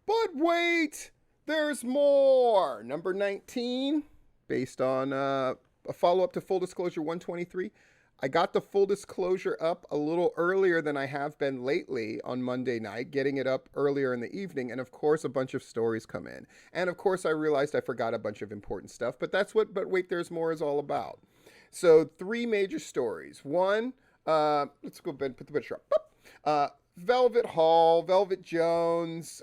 But wait, there's more. Number 19, based on a follow up to Full Disclosure 123. I got the Full Disclosure up a little earlier than I have been lately on Monday night, getting it up earlier in the evening. And of course, a bunch of stories come in. And of course, I realized I forgot a bunch of important stuff. But that's what But Wait, There's More is all about. So, three major stories. One, let's go ahead and put the picture up. Velvet Hall, Velvet Jones.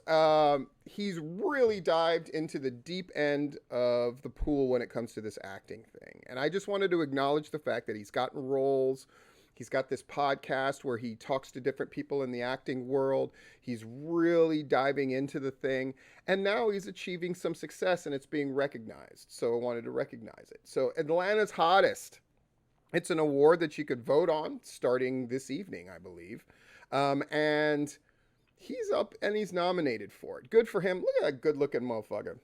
He's really dived into the deep end of the pool when it comes to this acting thing. And I just wanted to acknowledge the fact that he's gotten roles. He's got this podcast where he talks to different people in the acting world. He's really diving into the thing. And now he's achieving some success and it's being recognized. So I wanted to recognize it. So, Atlanta's Hottest. It's an award that you could vote on starting this evening, I believe. And he's up and he's nominated for it. Good for him. Look at that good looking motherfucker.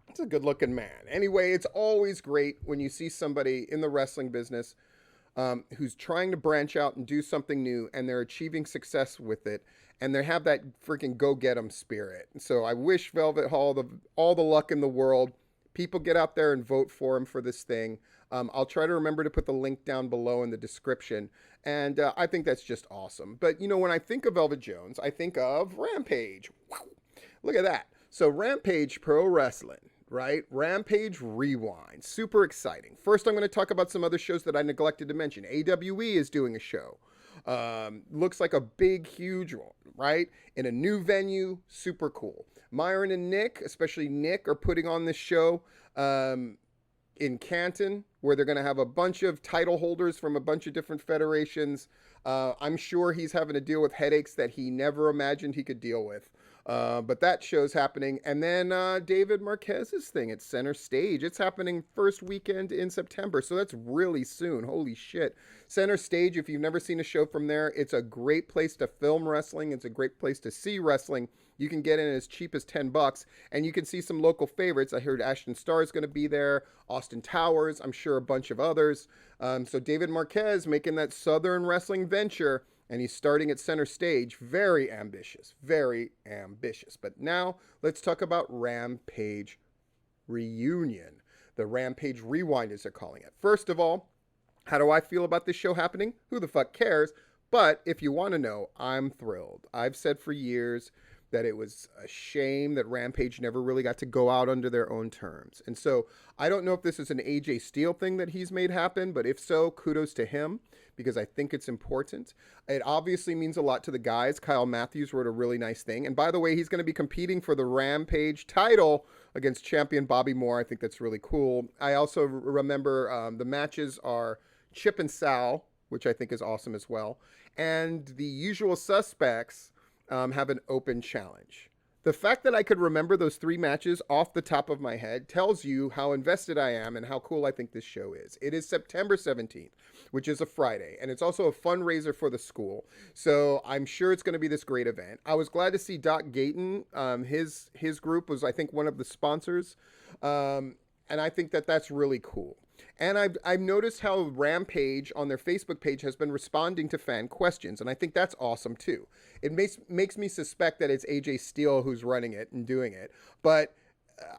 It's a good looking man. Anyway, it's always great when you see somebody in the wrestling business who's trying to branch out and do something new and they're achieving success with it and they have that freaking go get 'em spirit. So I wish Velvet Hall all the luck in the world. People get out there and vote for him for this thing. I'll try to remember to put the link down below in the description. And I think that's just awesome. But, when I think of Velvet Jones, I think of Rampage. Wow. Look at that. So Rampage Pro Wrestling, right? Rampage Rewind. Super exciting. First, I'm going to talk about some other shows that I neglected to mention. AWE is doing a show. Looks like a big, huge one, right? In a new venue. Super cool. Myron and Nick, especially Nick, are putting on this show in Canton, where they're going to have a bunch of title holders from a bunch of different federations. I'm sure he's having to deal with headaches that he never imagined he could deal with. But that show's happening. And then David Marquez's thing at Center Stage. It's happening first weekend in September. So that's really soon. Holy shit. Center Stage, if you've never seen a show from there, it's a great place to film wrestling. It's a great place to see wrestling. You can get in as cheap as $10 and you can see some local favorites. I heard Ashton Starr is going to be there, Austin Towers, I'm sure a bunch of others. So David Marquez making that Southern wrestling venture and he's starting at Center Stage. Very ambitious, very ambitious. But now let's talk about Rampage Reunion. The Rampage Rewind, as they're calling it. First of all, how do I feel about this show happening? Who the fuck cares? But if you want to know, I'm thrilled. I've said for years that it was a shame that Rampage never really got to go out under their own terms. And so I don't know if this is an AJ Steele thing that he's made happen, but if so, kudos to him because I think it's important. It obviously means a lot to the guys. Kyle Matthews wrote a really nice thing. And by the way, he's going to be competing for the Rampage title against champion Bobby Moore. I think that's really cool. I also remember the matches are Chip and Sal, which I think is awesome as well. And the Usual Suspects have an open challenge. The fact that I could remember those three matches off the top of my head tells you how invested I am and how cool I think this show is. It is September 17th, which is a Friday, and it's also a fundraiser for the school. So I'm sure it's going to be this great event. I was glad to see Doc Gayton. His group was, I think, one of the sponsors. And I think that that's really cool. And I've noticed how Rampage on their Facebook page has been responding to fan questions, and I think that's awesome too. It makes me suspect that it's AJ Steele who's running it and doing it. But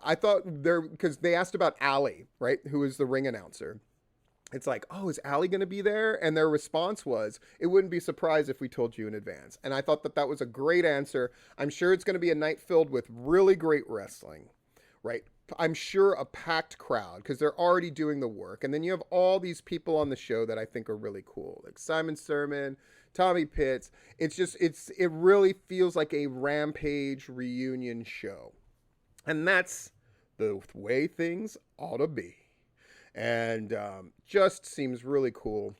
I thought because they asked about Allie, right, who is the ring announcer. It's like, oh, is Allie going to be there? And their response was, it wouldn't be surprised if we told you in advance. And I thought that was a great answer. I'm sure it's going to be a night filled with really great wrestling, right? I'm sure a packed crowd because they're already doing the work. And then you have all these people on the show that I think are really cool, like Simon Sermon, Tommy Pitts. It really feels like a Rampage reunion show. And that's the way things ought to be. And just seems really cool.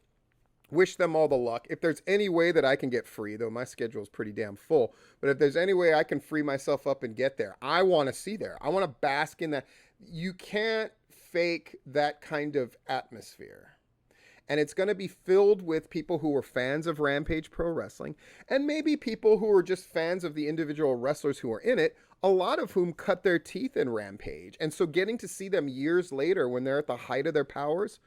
Wish them all the luck. If there's any way that I can get free, though my schedule is pretty damn full, but if there's any way I can free myself up and get there, I want to see there. I want to bask in that. You can't fake that kind of atmosphere. And it's going to be filled with people who are fans of Rampage Pro Wrestling and maybe people who are just fans of the individual wrestlers who are in it, a lot of whom cut their teeth in Rampage. And so getting to see them years later when they're at the height of their powers,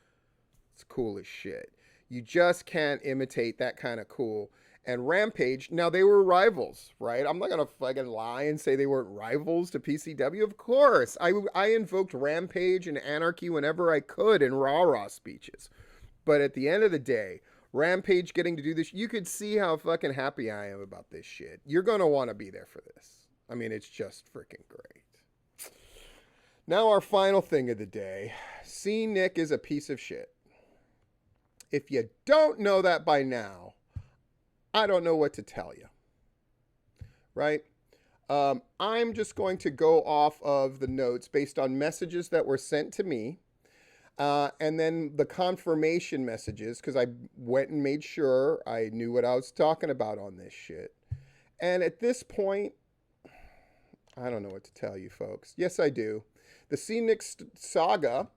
it's cool as shit. You just can't imitate that kind of cool. and Rampage. Now, they were rivals, right? I'm not going to fucking lie and say they weren't rivals to PCW. Of course. I invoked Rampage and Anarchy whenever I could in rah-rah speeches. But at the end of the day, Rampage getting to do this, you could see how fucking happy I am about this shit. You're going to want to be there for this. I mean, it's just freaking great. Now, our final thing of the day. C. Nick is a piece of shit. If you don't know that by now, I don't know what to tell you. Right? I'm just going to go off of the notes based on messages that were sent to me. And then the confirmation messages, because I went and made sure I knew what I was talking about on this shit. And at this point, I don't know what to tell you folks. Yes, I do. The C. Nick saga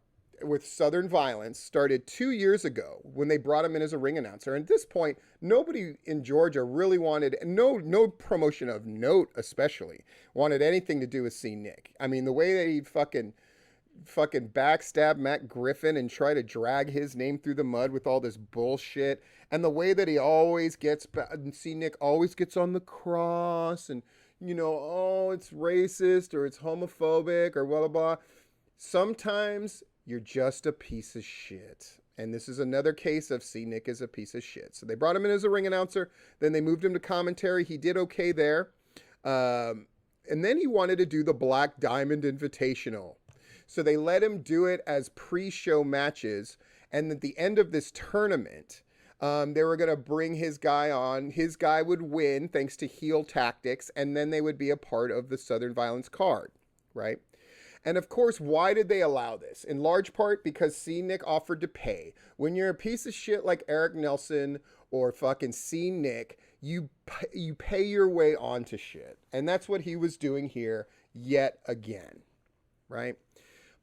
with Southern Violence started 2 years ago when they brought him in as a ring announcer. And at this point, nobody in Georgia really wanted, no promotion of note especially, wanted anything to do with C. Nick. I mean, the way that he fucking backstab Matt Griffin and try to drag his name through the mud with all this bullshit, and the way that he always gets, C. Nick always gets on the cross and, you know, oh, it's racist or it's homophobic or blah, blah, blah. Sometimes you're just a piece of shit. And this is another case of C. Nick is a piece of shit. So they brought him in as a ring announcer. Then they moved him to commentary. He did okay there. And then he wanted to do the Black Diamond Invitational. So they let him do it as pre-show matches. And at the end of this tournament, they were going to bring his guy on. His guy would win thanks to heel tactics. And then they would be a part of the Southern Violence card, right? And of course, why did they allow this? In large part because C. Nick offered to pay. When you're a piece of shit like Eric Nelson or fucking C. Nick, you pay your way onto shit. And that's what he was doing here yet again, right?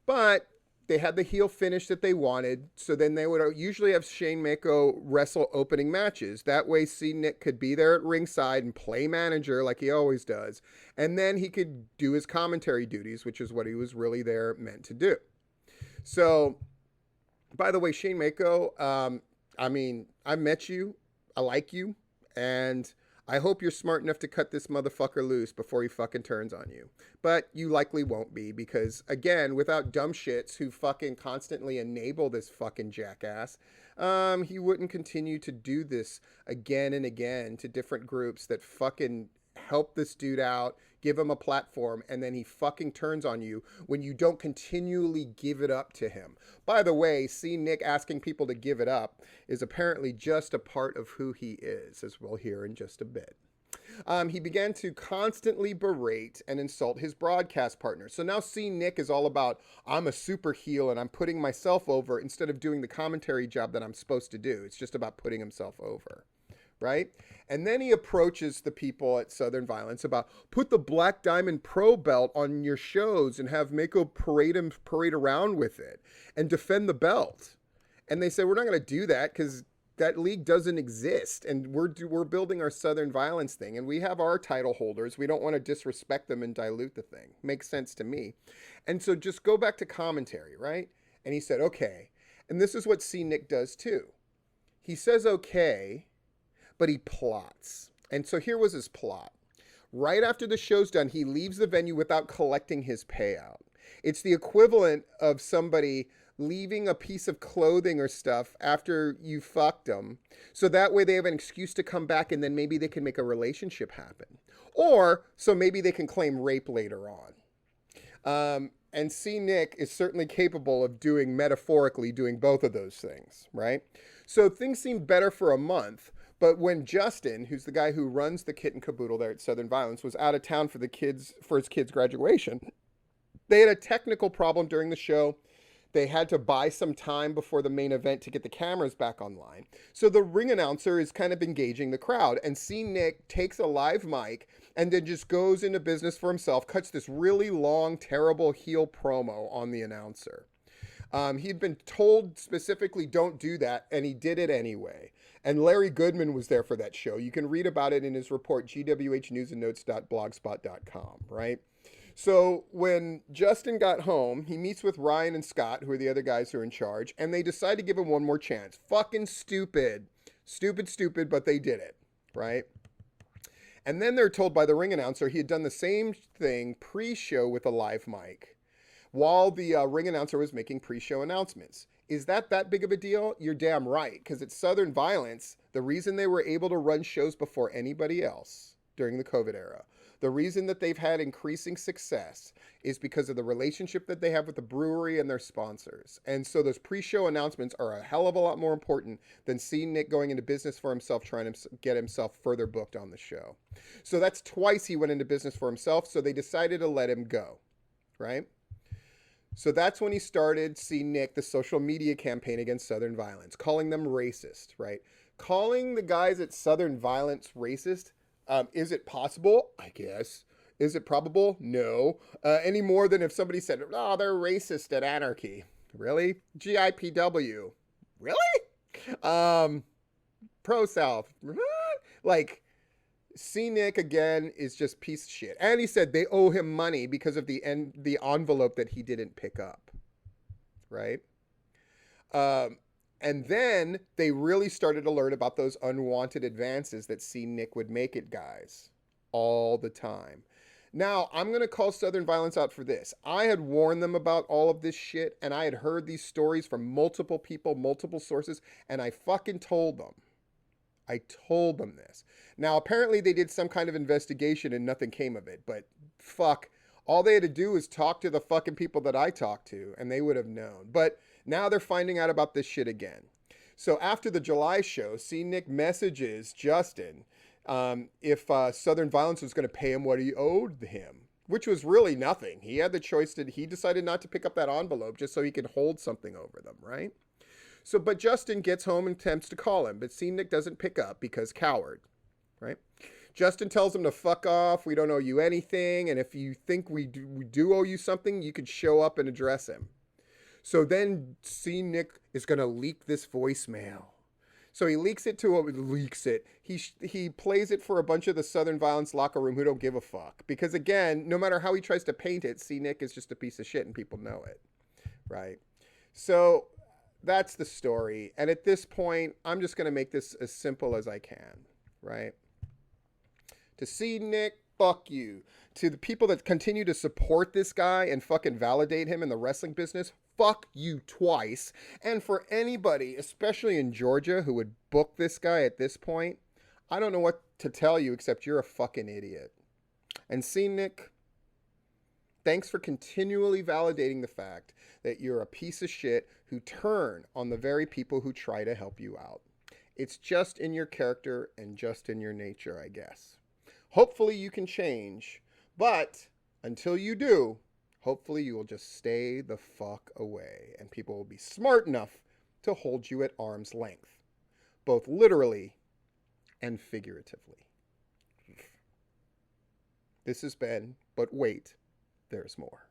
But they had the heel finish that they wanted. So then they would usually have Shane Mako wrestle opening matches. That way C. Nick could be there at ringside and play manager like he always does. And then he could do his commentary duties, which is what he was really there meant to do. So, by the way, Shane Mako, I mean, I met you. I like you. And I hope you're smart enough to cut this motherfucker loose before he fucking turns on you. But you likely won't be because, again, without dumb shits who fucking constantly enable this fucking jackass, he wouldn't continue to do this again and again to different groups that fucking help this dude out, give him a platform, and then he fucking turns on you when you don't continually give it up to him. By the way, C. Nick asking people to give it up is apparently just a part of who he is, as we'll hear in just a bit. He began to constantly berate and insult his broadcast partners. So now C. Nick is all about, I'm a super heel and I'm putting myself over instead of doing the commentary job that I'm supposed to do. It's just about putting himself over. Right? And then he approaches the people at Southern Violence about put the Black Diamond Pro belt on your shows and have Mako parade around with it and defend the belt. And they said, we're not going to do that because that league doesn't exist. And we're building our Southern Violence thing and we have our title holders. We don't want to disrespect them and dilute the thing. Makes sense to me. And so just go back to commentary, right? And he said, okay. And this is what C. Nick does too. He says, okay, but he plots. And so here was his plot. Right after the show's done, he leaves the venue without collecting his payout. It's the equivalent of somebody leaving a piece of clothing or stuff after you fucked them. So that way they have an excuse to come back and then maybe they can make a relationship happen. Or so maybe they can claim rape later on. And C. Nick is certainly capable of metaphorically doing both of those things, right? So things seemed better for a month. But when Justin, who's the guy who runs the kit and caboodle there at Southern Violence, was out of town for his kids' graduation, they had a technical problem during the show. They had to buy some time before the main event to get the cameras back online. So the ring announcer is kind of engaging the crowd. And C. Nick takes a live mic and then just goes into business for himself, cuts this really long, terrible heel promo on the announcer. He'd been told specifically don't do that, and he did it anyway. And Larry Goodman was there for that show. You can read about it in his report, gwhnewsandnotes.blogspot.com, right? So when Justin got home, he meets with Ryan and Scott, who are the other guys who are in charge, and they decide to give him one more chance. Fucking stupid. Stupid, but they did it, right? And then they're told by the ring announcer he had done the same thing pre-show with a live mic while the ring announcer was making pre-show announcements. Is that big of a deal? You're damn right, because it's Southern Violence. The reason they were able to run shows before anybody else during the COVID era, the reason that they've had increasing success is because of the relationship that they have with the brewery and their sponsors. And so those pre-show announcements are a hell of a lot more important than seeing Nick going into business for himself, trying to get himself further booked on the show. So that's twice he went into business for himself, so they decided to let him go, right? So that's when he started, see Nick, the social media campaign against Southern Violence, calling them racist, right? Calling the guys at Southern Violence racist, is it possible? I guess. Is it probable? No. Any more than if somebody said, oh, they're racist at Anarchy. Really? GIPW. Really? Pro South. Like, C. Nick, again, is just piece of shit. And he said they owe him money because of the envelope that he didn't pick up. Right? And then they really started to learn about those unwanted advances that C. Nick would make at guys all the time. Now, I'm going to call Southern Violence out for this. I had warned them about all of this shit, and I had heard these stories from multiple people, multiple sources, and I fucking told them. I told them this. Now, apparently they did some kind of investigation and nothing came of it, but fuck. All they had to do was talk to the fucking people that I talked to, and they would have known. But now they're finding out about this shit again. So after the July show, C. Nick messages Justin if Southern Violence was going to pay him what he owed him, which was really nothing. He had the choice to, he decided not to pick up that envelope just so he could hold something over them, right? So, but Justin gets home and attempts to call him, but C. Nick doesn't pick up because coward, right? Justin tells him to fuck off. We don't owe you anything. And if you think we do owe you something, you could show up and address him. So then C. Nick is going to leak this voicemail. So he leaks it He plays it for a bunch of the Southern Violence locker room who don't give a fuck. Because again, no matter how he tries to paint it, C. Nick is just a piece of shit and people know it, right? So that's the story. And at this point, I'm just going to make this as simple as I can, right? To C. Nick, fuck you. To the people that continue to support this guy and fucking validate him in the wrestling business, fuck you twice. And for anybody, especially in Georgia, who would book this guy at this point, I don't know what to tell you except you're a fucking idiot. And C. Nick, thanks for continually validating the fact that you're a piece of shit who turn on the very people who try to help you out. It's just in your character and just in your nature, I guess. Hopefully you can change, but until you do, hopefully you will just stay the fuck away and people will be smart enough to hold you at arm's length, both literally and figuratively. This has been, but wait, there's more.